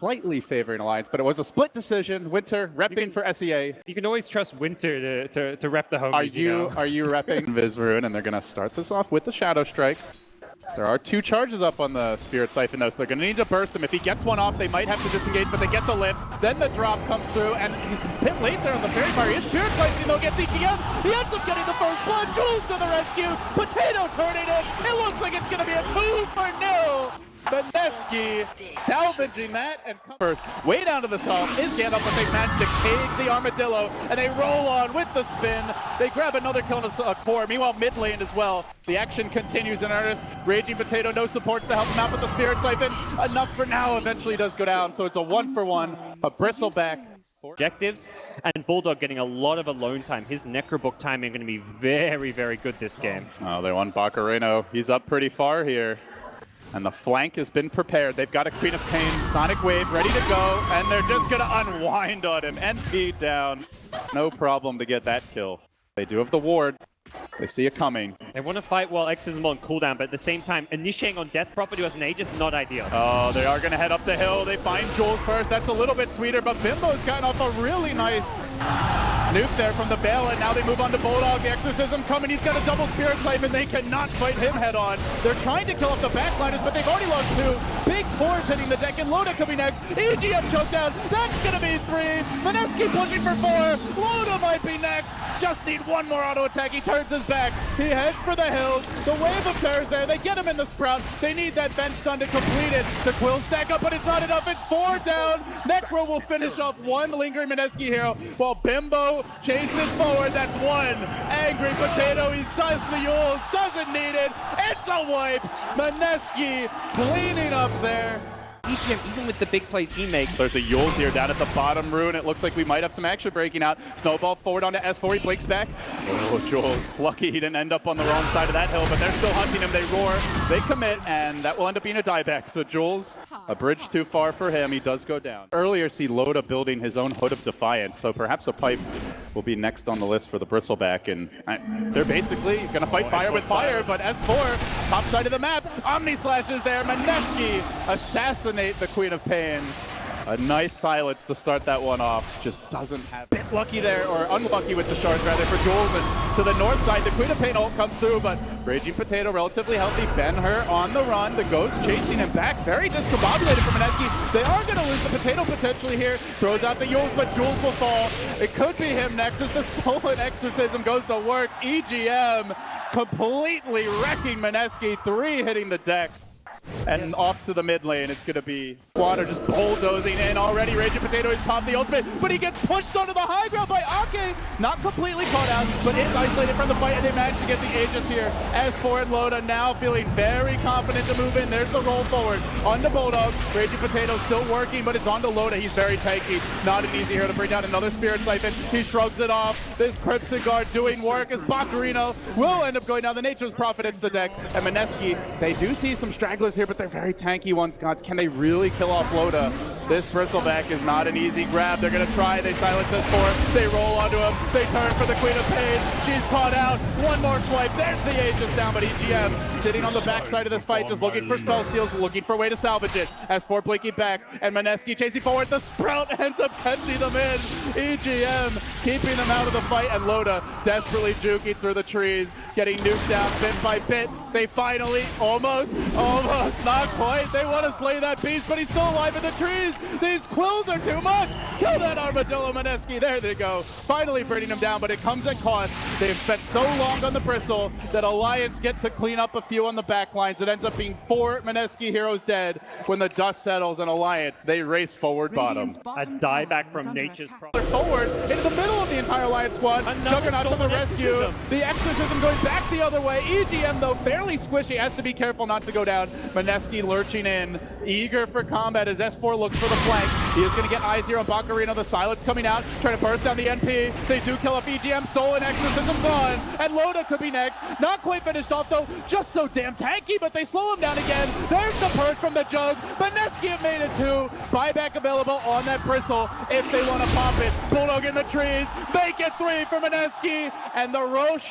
slightly favoring Alliance, but it was a split decision. Winter repping for SEA. You can always trust Winter to rep the homies. Are you repping Vizrune? And they're going to start this off with the Shadow Strike. There are 2 charges up on the Spirit Siphon though, so they're going to need to burst him. If he gets one off, they might have to disengage, but they get the lift. Then the drop comes through, and he's a bit late there on the Fairy Fire. His Spirit Siphon though gets EGM. He ends up getting the first blood. Jules to the rescue. Potato turning it. It looks like it's going to be a 2-0. Mski salvaging that and first way down to the salt is Gandalf, but they managed to cage the Armadillo and they roll on with the spin. They grab another kill in a core. Meanwhile, mid lane as well. The action continues in earnest. Raging Potato, no supports to help him out with the Spirit Siphon. Enough for now. Eventually does go down. So it's a 1-for-1. A Bristleback. Objectives, and Bulldog getting a lot of alone time. His Necrobook timing going to be very, very good this game. Oh, they want Bacareno. He's up pretty far here. And the flank has been prepared. They've got a Queen of Pain, Sonic Wave ready to go, and they're just going to unwind on him. NP down. No problem to get that kill. They do have the ward. They see it coming. They want to fight while X is on cooldown, but at the same time, initiating on death property as an Age is not ideal. Oh, they are going to head up the hill. They find Jules first. That's a little bit sweeter, but Bimbo's gotten off a really nice nuke there from the Bale, and now they move on to Bulldog. The Exorcism coming. He's got a double Spirit Siphon. They cannot fight him head on. They're trying to kill off the backliners, but they've already lost 2. Big fours hitting the deck, and Loda coming next. EGM choke down. That's going to be 3. Mski pushing for 4. Loda might be next. Just need one more auto attack. He turns his back. He heads for the hills. The wave of terrors there. They get him in the Sprout. They need that bench stun to complete it. The Quill stack up, but it's not enough. It's 4 down. Necro will finish off 1 lingering Mski hero, while Bimbo chases forward. That's 1. Angry Potato. He does the Yules. Doesn't need it. It's a wipe. Mski cleaning up there. EGM, even with the big plays he makes. There's a Yules here down at the bottom rune. It looks like we might have some action breaking out. Snowball forward onto S4. He blinks back. Oh, Jules. Lucky he didn't end up on the wrong side of that hill, but they're still hunting him. They roar. They commit, and that will end up being a dieback. So Jules, a bridge too far for him. He does go down. Earlier, see Loda building his own Hood of Defiance, so perhaps a pipe will be next on the list for the Bristleback. And they're basically going to fight fire with fire, but S4, top side of the map. Omni Slash is there. Mski assassinate the Queen of Pain. A nice silence to start that one off. Just doesn't have it. Lucky there, or unlucky with the shards rather, for Jules. And to the north side, the Queen of Pain ult comes through, but Raging Potato relatively healthy. Ben-Hur on the run. The Ghost chasing him back. Very discombobulated from Mski. They are going to lose the Potato potentially here. Throws out the Yules, but Jules will fall. It could be him next as the stolen Exorcism goes to work. EGM completely wrecking Mski. 3 hitting the deck. And off to the mid lane, it's going to be Squatter just bulldozing in already. Raging Potato has popped the ultimate, but he gets pushed onto the high ground by Ake. Not completely caught out, but is isolated from the fight, and they manage to get the Aegis here. S4 and Loda now feeling very confident to move in. There's the roll forward onto Bulldog. Raging Potato still working, but it's onto Loda. He's very tanky. Not an easy hero to bring down another Spirit Siphon. He shrugs it off. This Crimson Guard doing work as Bacarino will end up going down. The Nature's Prophet hits the deck, and Mski, they do see some stragglers here, but they're very tanky ones, Scots. Can they really kill off Loda? This Bristleback is not an easy grab. They're going to try. They silence S4. They roll onto him. They turn for the Queen of Pain. She's caught out. One more swipe. There's the Aegis down, but EGM sitting on the backside of this fight, just looking for spell steals, looking for a way to salvage it. S4 blinking back, and Mski chasing forward. The Sprout ends up catching them in. EGM keeping them out of the fight, and Loda desperately juking through the trees, getting nuked down bit by bit. They finally, almost, not quite. They want to slay that beast, but he's still alive in the trees. These quills are too much. Kill that Armadillo, Mski. There they go. Finally burning him down, but it comes at cost. They've spent so long on the Bristle that Alliance get to clean up a few on the back lines. It ends up being 4 Mski heroes dead. When the dust settles in Alliance, they race forward bottom. A dieback from Nature's Prophet. Forward into the middle of the entire Alliance squad. Juggernaut to the rescue. The Exorcism going back the other way. EGM, though, fairly squishy. Has to be careful not to go down. Mski lurching in, eager for combat as S4 looks for the flank. He is going to get eyes here on Bacarino. The silence coming out, trying to burst down the NP. They do kill off EGM, stolen Exorcism gone, and Loda could be next. Not quite finished off though, just so damn tanky, but they slow him down again. There's the purge from the Jug, but Mski have made it 2. Buyback available on that Bristle if they want to pop it. Bulldog in the trees, make it 3 for Mski, and the Roche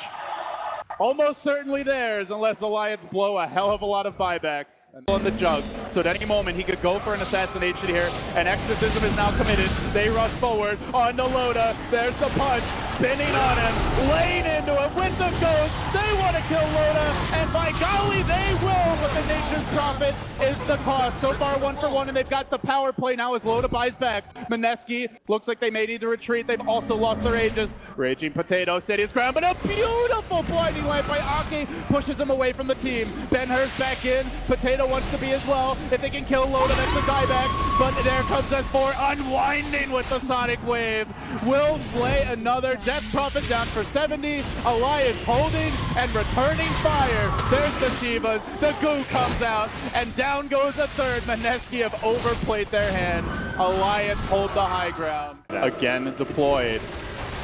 almost certainly theirs unless Alliance blow a hell of a lot of buybacks. And on the jug, so at any moment he could go for an assassination here, and Exorcism is now committed. They rush forward on the Loda. There's the punch, spinning on him, laid into him with the ghost. They want to kill Loda, and by golly, they will, but the Nature's Prophet is the cost. So far, 1 for 1, and they've got the power play now as Loda buys back. Mski looks like they may need to retreat. They've also lost their Aegis. Raging Potato steady his ground, but a beautiful blinding light by Aki pushes him away from the team. Ben-Hur's back in. Potato wants to be as well. If they can kill Loda, that's a dieback. But there comes S4 unwinding with the Sonic Wave. Will slay another. Death Prophet down for 70. Alliance holding and returning fire. There's the Shivas. The goo comes out, and down goes a third. Mski have overplayed their hand. Alliance hold the high ground. Again deployed.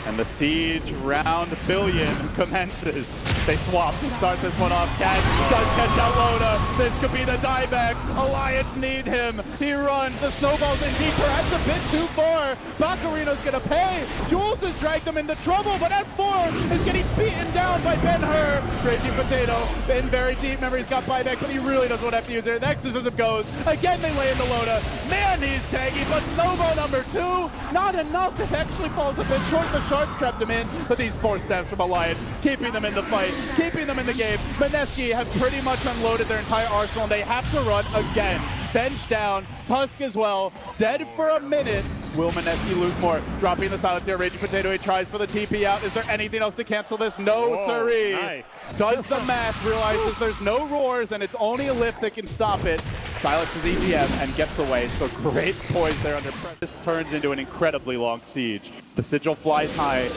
And the siege round billion commences. They swap to start this one off. Cat does catch out Loda. This could be the dieback. Alliance need him. He runs. The snowball's in deep, perhaps a bit too far. Bacarino's gonna pay. Jules has dragged them into trouble, but S4 is getting beaten down by Ben-Hur. Raging Potato in very deep. Remember, he's got buyback, but he really doesn't want to have to use it. The Exorcism goes. Again, they lay into Loda. Man, he's tagging, but snowball number 2, not enough. It actually falls a bit short. The Sharks trapped him in, but these 4 steps from Alliance, keeping them in the fight, keeping them in the game. Mski have pretty much unloaded their entire arsenal, and they have to run again. Bench down, Tusk as well, dead for a minute. Will Mski lose more? Dropping the silence here. Raging Potato, he tries for the TP out. Is there anything else to cancel this? No, siree. Nice. Does the math, realizes there's no roars, and it's only a lift that can stop it. Silences EGM and gets away, so great poise there under pressure. This turns into an incredibly long siege. The sigil flies high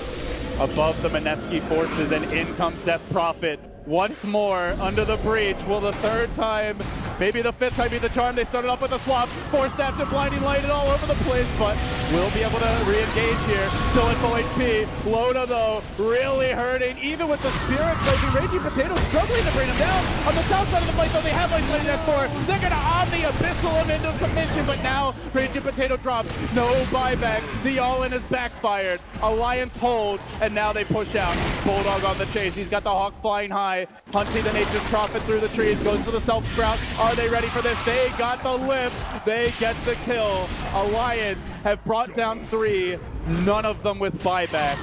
above the Mski forces, and in comes Death Prophet. Once more under the breach. Will the 3rd time, maybe the 5th time be the charm? They started off with a swap. 4 staff to blinding light it all over the place, but will be able to re-engage here. Still at full HP. Loda though, really hurting. Even with the Spirit Breaking, Raging Potato struggling to bring him down. On the south side of the fight though, they have isolated S4. They're gonna Omni Abyssal him into submission, but now Raging Potato drops. No buyback. The all-in is backfired. Alliance hold, and now they push out. Bulldog on the chase. He's got the Hawk flying high. Hunting the Nature's Prophet through the trees, goes for the self-sprout. Are they ready for this? They got the lift. They get the kill. Alliance have brought down 3, none of them with buyback.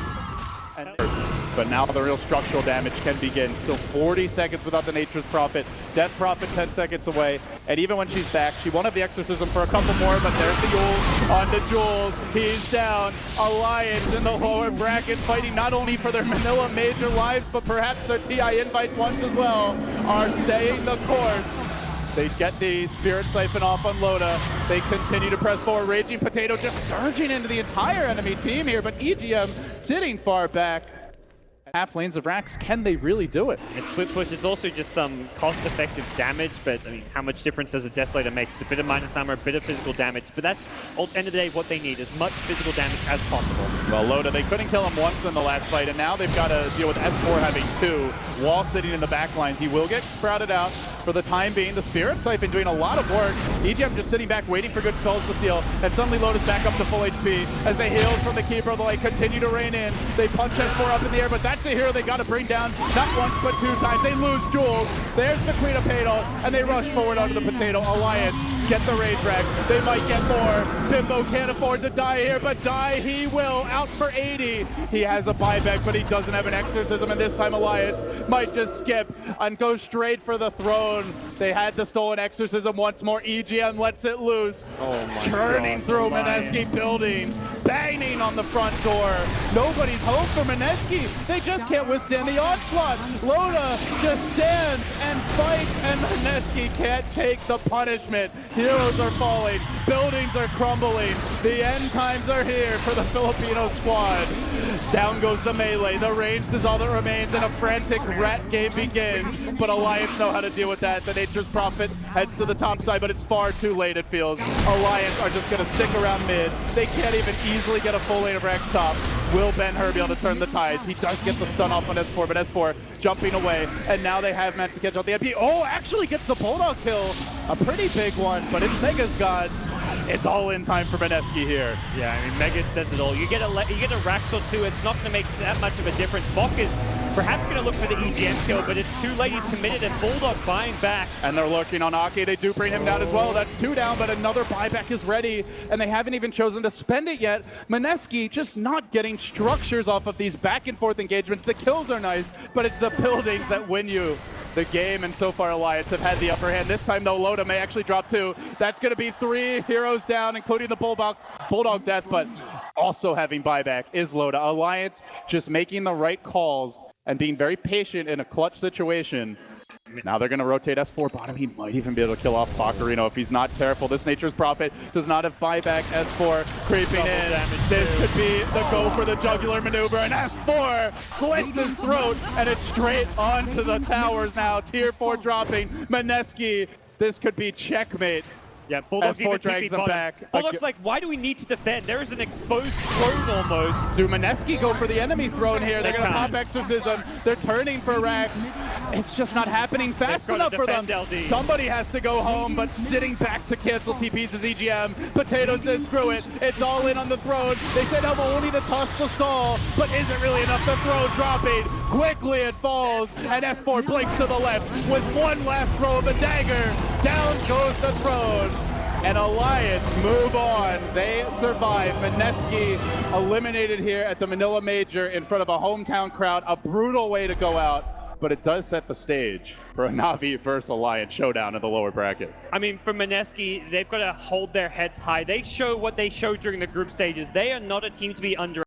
But now the real structural damage can begin. Still 40 seconds without the Nature's Prophet. Death Prophet 10 seconds away. And even when she's back, she won't have the Exorcism for a couple more, but there's the Yules on the Jules. He's down. Alliance in the lower bracket fighting not only for their Manila major lives, but perhaps their TI invite ones as well, are staying the course. They get the Spirit Siphon off on Loda. They continue to press forward. Raging Potato just surging into the entire enemy team here, but EGM sitting far back. Half lanes of Rax, can they really do it? It's quick push. It's also just some cost-effective damage, but I mean, how much difference does a Desolator make? It's a bit of minus armor, a bit of physical damage, but that's, at the end of the day, what they need, as much physical damage as possible. Well, Loda, they couldn't kill him once in the last fight, and now they've got to deal with S4 having 2. Wall sitting in the back lines. He will get sprouted out for the time being. The Spirit Siphon doing a lot of work. EGM just sitting back, waiting for good spells to steal, and suddenly Loda's back up to full HP as they heal from the Keeper of the Light continue to rain in. They punch S4 up in the air, but that's a hero they got to bring down not once but 2 times. They lose Jules. There's the Queen of Potato, and they rush forward onto the Potato. Alliance get the Rage Rack. They might get more. Bimbo can't afford to die here, but die he will. Out for 80. He has a buyback, but he doesn't have an Exorcism, and this time Alliance might just skip and go straight for the throne. They had the stolen Exorcism once more. EGM lets it loose. Oh my Churning God, through Mski buildings, banging on the front door. Nobody's home for Mski. They just can't withstand the onslaught. Loda just stands and fights, and Mski can't take the punishment. Heroes are falling, buildings are crumbling. The end times are here for the Filipino squad. Down goes the melee. The range is all that remains, and a frantic rat game begins. But Alliance know how to deal with that. The Nature's Prophet heads to the top side, but it's far too late, it feels. Alliance are just going to stick around mid. They can't even easily get a full lane of Rax top. Will Ben-Hur be able to turn the tides? He does get the stun off on S4, but S4 jumping away, and now they have managed to catch out the MP. Oh, actually gets the Bulldog kill. A pretty big one, but it's Mega's Gods. It's all in time for Mski here. Yeah, I mean, Mega says it all. You get a Rax or 2, it's not going to make that much of a difference. Bok is Perhaps going to look for the EGM kill, but it's too late. He's committed, and Bulldog buying back. And they're looking on Aki. They do bring him down as well. That's 2 down, but another buyback is ready, and they haven't even chosen to spend it yet. Mski just not getting structures off of these back and forth engagements. The kills are nice, but it's the buildings that win you the game, and so far Alliance have had the upper hand. This time though, Loda may actually drop 2. That's going to be 3 heroes down, including the Bulldog death, but also having buyback is Loda. Alliance just making the right calls and being very patient in a clutch situation. Now they're going to rotate S4 bottom. He might even be able to kill off Pacarino if he's not careful. This Nature's Prophet does not have buyback. S4 creeping in. This could be the go for the jugular maneuver, and S4 slits his throat, and it's straight onto the towers now. Tier 4 dropping. Mski, this could be checkmate. Yeah, Bulldog's S4 drags them back. Bulldog's like, why do we need to defend? There is an exposed throne almost. Do Mski go for the enemy throne here? They're going to pop Exorcism. They're turning for Rax. It's just not happening fast enough for them. LD. Somebody has to go home, but sitting back to cancel TPs is EGM. Potato says, screw it. It's all in on the throne. They said elbow only to toss the stall, but is it really enough? The throne dropping. Quickly it falls, and S4 blinks to the left with one last throw of a dagger. Down goes the throne. And Alliance move on. They survive. Mski eliminated here at the Manila Major in front of a hometown crowd. A brutal way to go out, but it does set the stage for a Na'Vi versus Alliance showdown in the lower bracket. I mean, for Mski, they've got to hold their heads high. They show what they showed during the group stages. They are not a team to be under